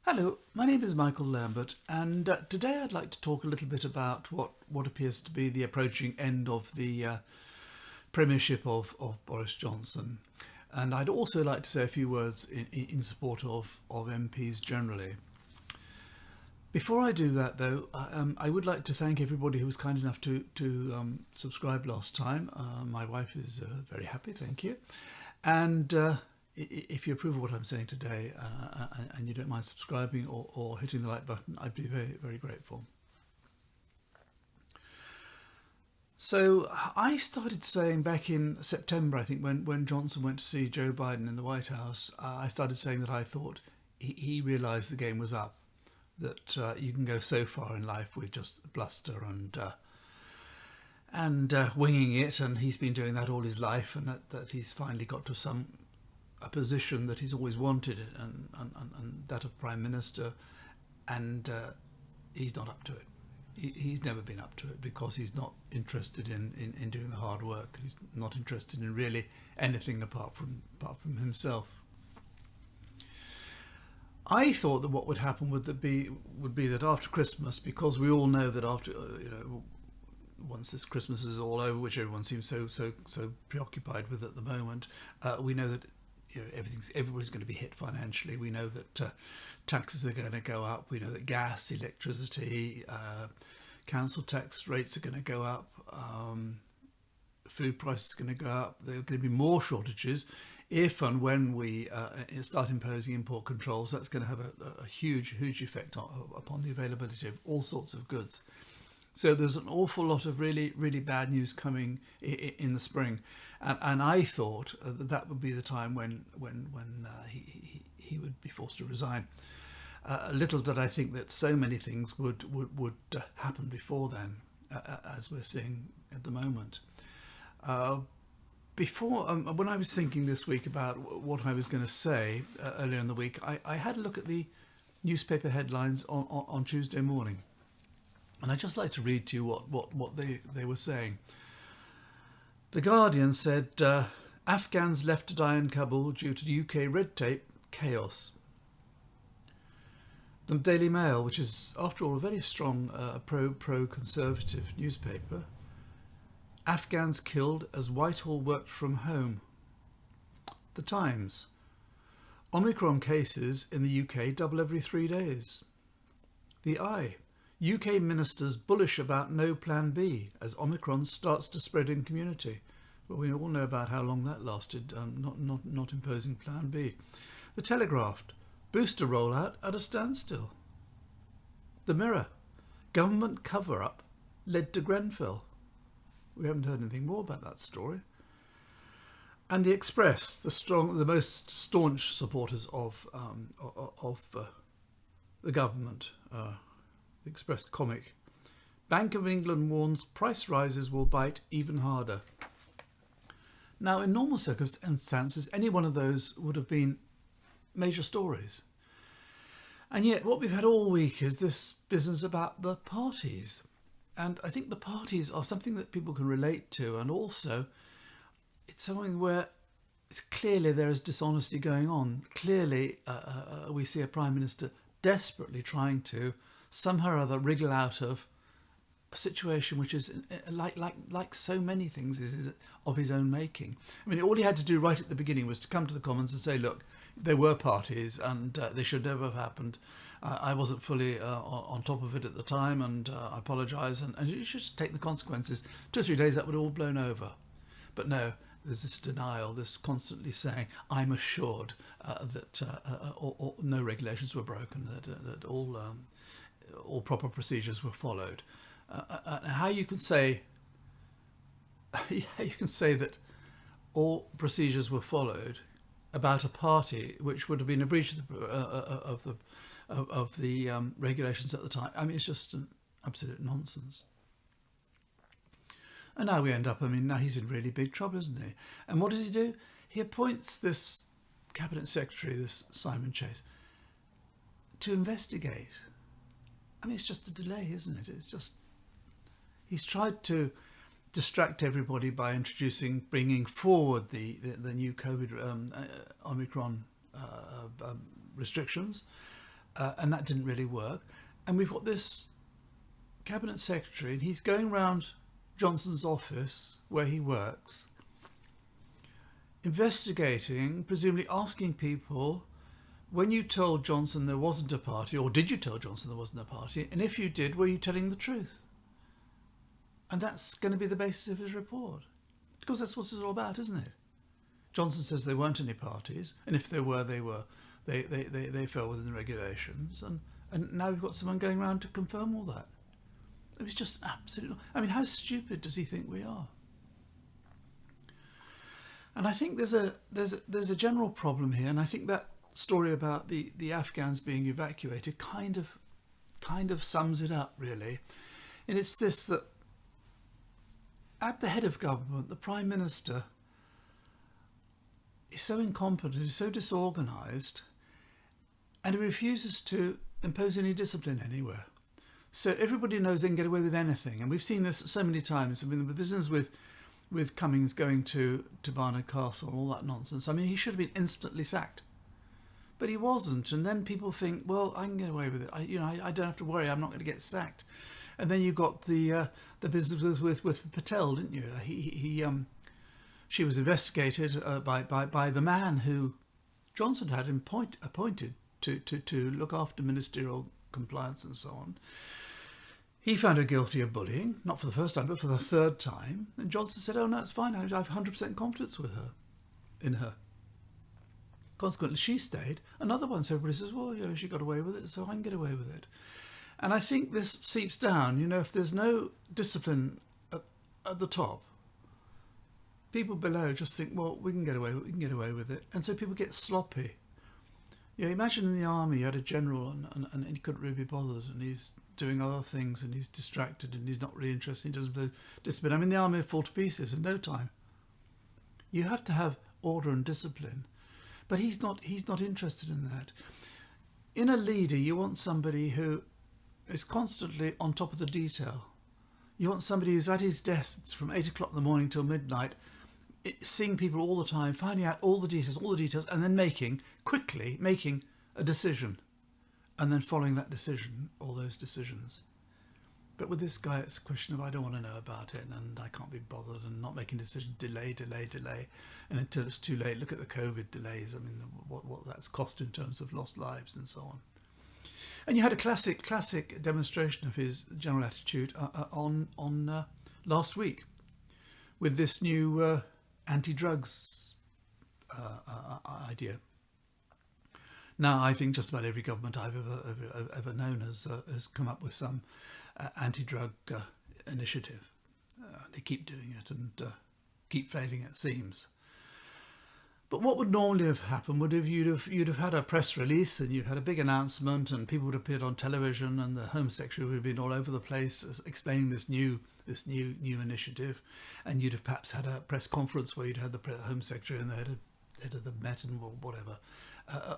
Hello, my name is Michael Lambert, and today I'd like to talk a little bit about what appears to be the approaching end of the premiership of Boris Johnson. And I'd also like to say a few words in support of MPs generally. Before I do that, though, I would like to thank everybody who was kind enough to subscribe last time. My wife is very happy, thank you. And if you approve of what I'm saying today and you don't mind subscribing or hitting the like button, I'd be very, very grateful. So I started saying back in September, I think, when Johnson went to see Joe Biden in the White House, I started saying that I thought he realised the game was up, that you can go so far in life with just bluster and winging it, and he's been doing that all his life, and that he's finally got to a position that he's always wanted, and that of Prime Minister, and he's not up to it. He's never been up to it because he's not interested in doing the hard work. He's not interested in really anything apart from himself. I thought that what would happen would be that after Christmas, because we all know that after once this Christmas is all over, which everyone seems so preoccupied with at the moment, we know that everybody's going to be hit financially. We know that taxes are going to go up. We know that gas, electricity, council tax rates are going to go up. Food prices are going to go up. There are going to be more shortages. If and when we start imposing import controls, that's going to have a huge effect upon the availability of all sorts of goods. So there's an awful lot of really, really bad news coming in the spring, and I thought that would be the time when he would be forced to resign. Little did I think that so many things would happen before then, as we're seeing at the moment. When I was thinking this week about what I was going to say earlier in the week, I had a look at the newspaper headlines on Tuesday morning. And I'd just like to read to you what they were saying. The Guardian said, Afghans left to die in Kabul due to UK red tape, chaos. The Daily Mail, which is, after all, a very strong pro-conservative newspaper, Afghans killed as Whitehall worked from home. The Times, Omicron cases in the UK double every 3 days. The Eye, UK ministers bullish about no plan B as Omicron starts to spread in community. Well, we all know about how long that lasted, not imposing plan B. The Telegraph, booster rollout at a standstill. The Mirror, government cover-up led to Grenfell. We haven't heard anything more about that story. And the Express, the most staunch supporters of the government. The Express comic. Bank of England warns price rises will bite even harder. Now, in normal circumstances, any one of those would have been major stories. And yet what we've had all week is this business about the parties. And I think the parties are something that people can relate to, and also it's something where it's clearly there is dishonesty going on. Clearly we see a Prime Minister desperately trying to somehow or other wriggle out of a situation which is like so many things is of his own making. I mean, all he had to do right at the beginning was to come to the Commons and say, look, there were parties and they should never have happened. I wasn't fully on top of it at the time, and I apologise, and you should just take the consequences. 2 or 3 days that would have all blown over. But no, there's this denial, this constantly saying, I'm assured that no regulations were broken, that all proper procedures were followed. How you can say that all procedures were followed about a party which would have been a breach of the regulations at the time. I mean, it's just an absolute nonsense. And now we end up, now he's in really big trouble, isn't he? And what does he do? He appoints this cabinet secretary, this Simon Chase, to investigate. I mean, it's just a delay, isn't it? It's just, he's tried to distract everybody by bringing forward the new COVID Omicron restrictions, and that didn't really work. And we've got this cabinet secretary, and he's going round Johnson's office where he works, investigating, presumably asking people, when you told Johnson there wasn't a party, or did you tell Johnson there wasn't a party, and if you did, were you telling the truth? And that's going to be the basis of his report, because that's what it's all about, isn't it? Johnson says there weren't any parties, and if there were, they fell within the regulations, and now we've got someone going around to confirm all that. It was just absolutely... I mean, how stupid does he think we are? And I think there's a general problem here, and I think that story about the Afghans being evacuated kind of sums it up, really. And it's this, that at the head of government, the Prime Minister is so incompetent, he's so disorganised, and he refuses to impose any discipline anywhere. So everybody knows they can get away with anything, and we've seen this so many times. I mean, the business with Cummings going to Barnard Castle and all that nonsense. I mean, he should have been instantly sacked, but he wasn't. And then people think, well, I can get away with it. I don't have to worry. I'm not going to get sacked. And then you got the business with Patel, didn't you? She was investigated by the man who Johnson had appointed to look after ministerial compliance and so on. He found her guilty of bullying, not for the first time, but for the third time. And Johnson said, oh, no, it's fine. I have 100% confidence in her. Consequently, she stayed. Another one, so everybody says, well, she got away with it, so I can get away with it. And I think this seeps down. If there's no discipline at the top, people below just think, well, we can get away with it. And so people get sloppy. Imagine in the army you had a general and he couldn't really be bothered, and he's doing other things and he's distracted and he's not really interested, he doesn't do discipline. I mean, the army would fall to pieces in no time. You have to have order and discipline, but he's not interested in that. In a leader, you want somebody who is constantly on top of the detail. You want somebody who's at his desk from 8 o'clock in the morning till midnight, seeing people all the time, finding out all the details, and then making a decision, and then following that decision, all those decisions. But with this guy, it's a question of, I don't want to know about it, and I can't be bothered, and not making decisions, delay, and until it's too late. Look at the COVID delays. I mean, what that's cost in terms of lost lives and so on. And you had a classic demonstration of his general attitude on last week with this new anti-drugs idea. Now, I think just about every government I've ever known has come up with some anti-drug initiative. They keep doing it and keep failing, it seems. But what would normally have happened would have you'd have had a press release, and you'd had a big announcement, and people would have appeared on television, and the Home Secretary would have been all over the place explaining this new initiative, and you'd have perhaps had a press conference where you'd had the Home Secretary and the head of the Met and whatever,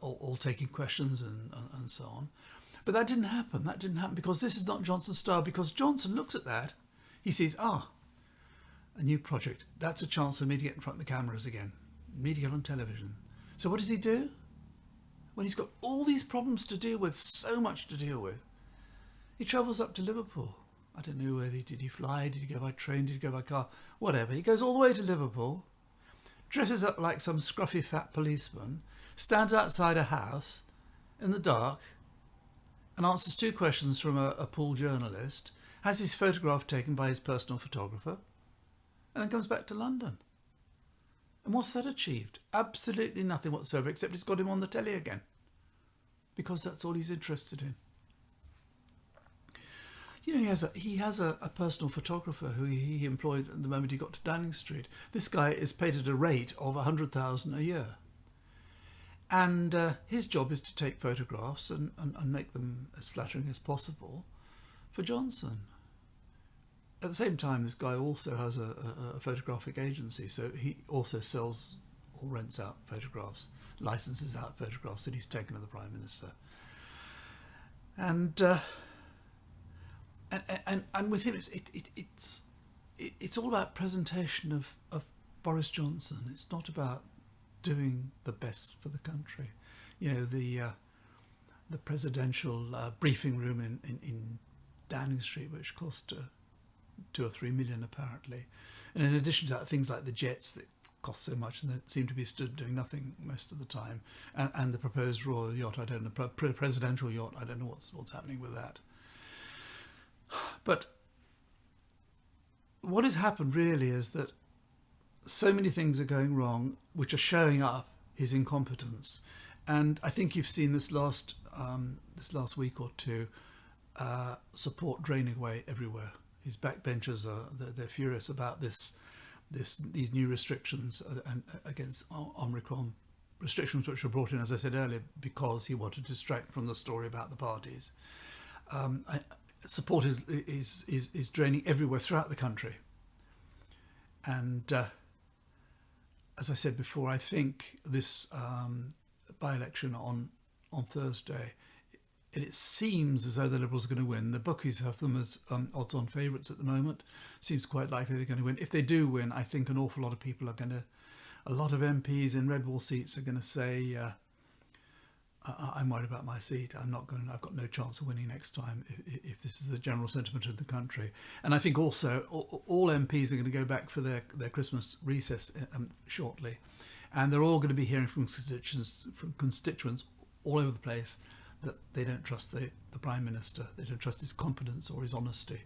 all taking questions and so on. But that didn't happen. That didn't happen because this is not Johnson's style. Because Johnson looks at that, he sees, a new project. That's a chance for me to get in front of the cameras again. Me to get on television. So what does he do? When he's got all these problems to deal with, so much to deal with, he travels up to Liverpool. I don't know whether did he fly, did he go by train, did he go by car, whatever. He goes all the way to Liverpool, dresses up like some scruffy fat policeman, stands outside a house in the dark and answers 2 questions from a pool journalist, has his photograph taken by his personal photographer, and then comes back to London. And what's that achieved? Absolutely nothing whatsoever, except it's got him on the telly again, because that's all he's interested in. He has a personal photographer who he employed at the moment he got to Downing Street. This guy is paid at a rate of $100,000 a year. And his job is to take photographs and make them as flattering as possible for Johnson. At the same time, this guy also has a photographic agency, so he also sells or rents out photographs, licenses out photographs that he's taken of the Prime Minister. And with him, it's all about presentation of Boris Johnson. It's not about doing the best for the country. the presidential briefing room in Downing Street, which cost 2 or 3 million apparently. And in addition to that, things like the jets that cost so much and that seem to be stood doing nothing most of the time, and the proposed royal yacht, I don't know, presidential yacht, I don't know what's happening with that. But what has happened really is that so many things are going wrong, which are showing up his incompetence. And I think you've seen this last week or two, support draining away everywhere. His backbenchers they're furious about these new restrictions against Omicron, restrictions which were brought in, as I said earlier, because he wanted to distract from the story about the parties. Support is draining everywhere throughout the country, and as I said before, I think this by-election on Thursday, it seems as though the Liberals are going to win. The bookies have them as odds-on favourites at the moment. Seems quite likely they're going to win. If they do win, I think an awful lot of people are going to, a lot of MPs in red wall seats are going to say, I'm worried about my seat. I've got no chance of winning next time if this is the general sentiment of the country. And I think also all MPs are going to go back for their Christmas recess shortly. And they're all going to be hearing from constituents all over the place that they don't trust the Prime Minister. They don't trust his competence or his honesty.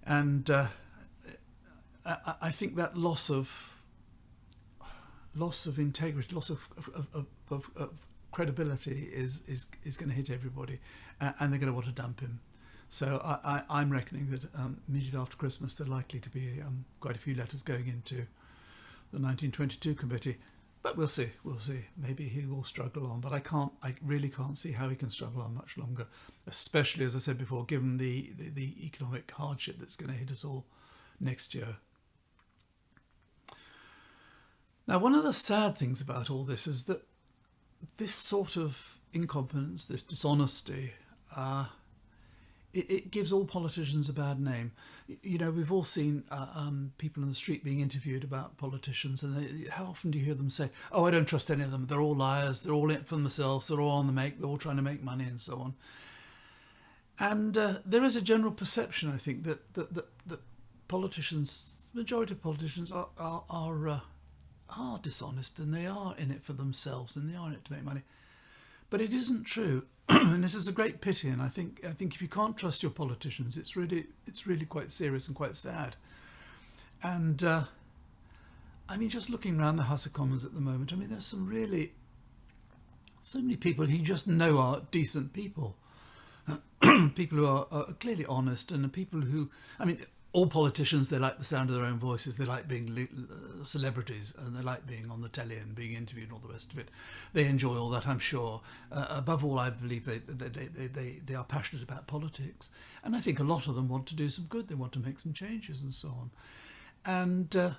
And I think that loss of integrity, loss of credibility is going to hit everybody, and they're going to want to dump him. So I'm reckoning that immediately after Christmas there are likely to be quite a few letters going into the 1922 committee. But we'll see. Maybe he will struggle on, but I really can't see how he can struggle on much longer, especially, as I said before, given the economic hardship that's going to hit us all next year. Now, one of the sad things about all this is that this sort of incompetence, this dishonesty, it gives all politicians a bad name. You know, we've all seen people in the street being interviewed about politicians, and how often do you hear them say, "Oh, I don't trust any of them. They're all liars. They're all in it for themselves. They're all on the make. They're all trying to make money," and so on. And there is a general perception, I think, that politicians, the majority of politicians, are dishonest, and they are in it for themselves, and they are in it to make money. But it isn't true. And this is a great pity, and I think if you can't trust your politicians, it's really quite serious and quite sad. And I mean, just looking around the House of Commons at the moment, I mean, there's so many people who you just know are decent people, people who are clearly honest, and people who, I mean, all politicians, they like the sound of their own voices, they like being celebrities, and they like being on the telly and being interviewed and all the rest of it. They enjoy all that, I'm sure. Above all, I believe they are passionate about politics. And I think a lot of them want to do some good, they want to make some changes and so on. And their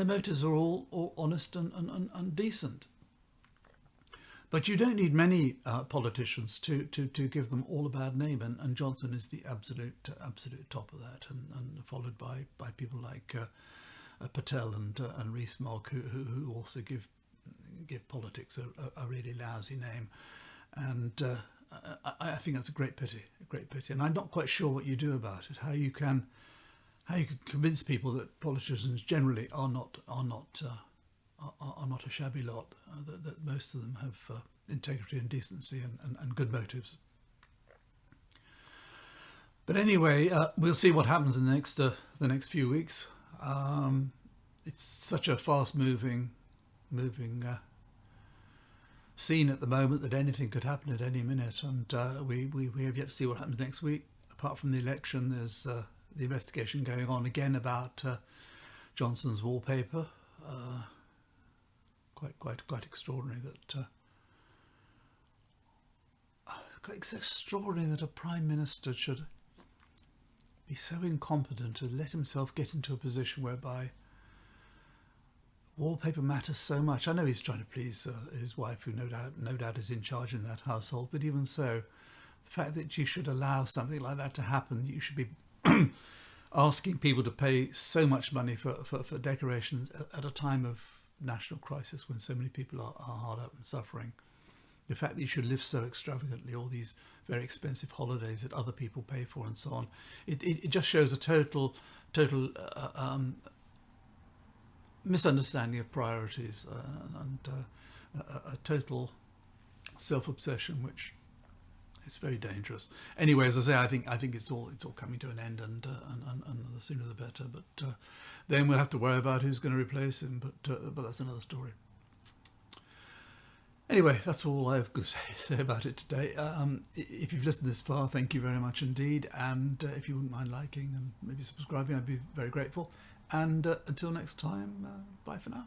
motives are all honest and decent. But you don't need many politicians to give them all a bad name, and Johnson is the absolute top of that, and followed by people like Patel and Rees-Mogg, who also give politics a really lousy name, and I think that's a great pity, and I'm not quite sure what you do about it. How you can convince people that politicians generally are not a shabby lot, that most of them have integrity and decency and good motives. But anyway, we'll see what happens in the next few weeks. It's such a fast-moving scene at the moment that anything could happen at any minute, and we have yet to see what happens next week. Apart from the election, there's the investigation going on again about Johnson's wallpaper. Quite extraordinary that it's extraordinary that a Prime Minister should be so incompetent to let himself get into a position whereby wallpaper matters so much. I know he's trying to please his wife, who no doubt is in charge in that household, but even so, the fact that you should allow something like that to happen, you should be asking people to pay so much money for decorations at a time of national crisis when so many people are hard up and suffering. the fact that you should live so extravagantly, all these very expensive holidays that other people pay for and so on, it just shows a total misunderstanding of priorities and a total self-obsession, which is very dangerous. Anyway, as I say, I think it's all coming to an end, and the sooner the better. But then we'll have to worry about who's going to replace him. But that's another story. Anyway, that's all I've got to say about it today. If you've listened this far, thank you very much indeed. And if you wouldn't mind liking and maybe subscribing, I'd be very grateful. And until next time, bye for now.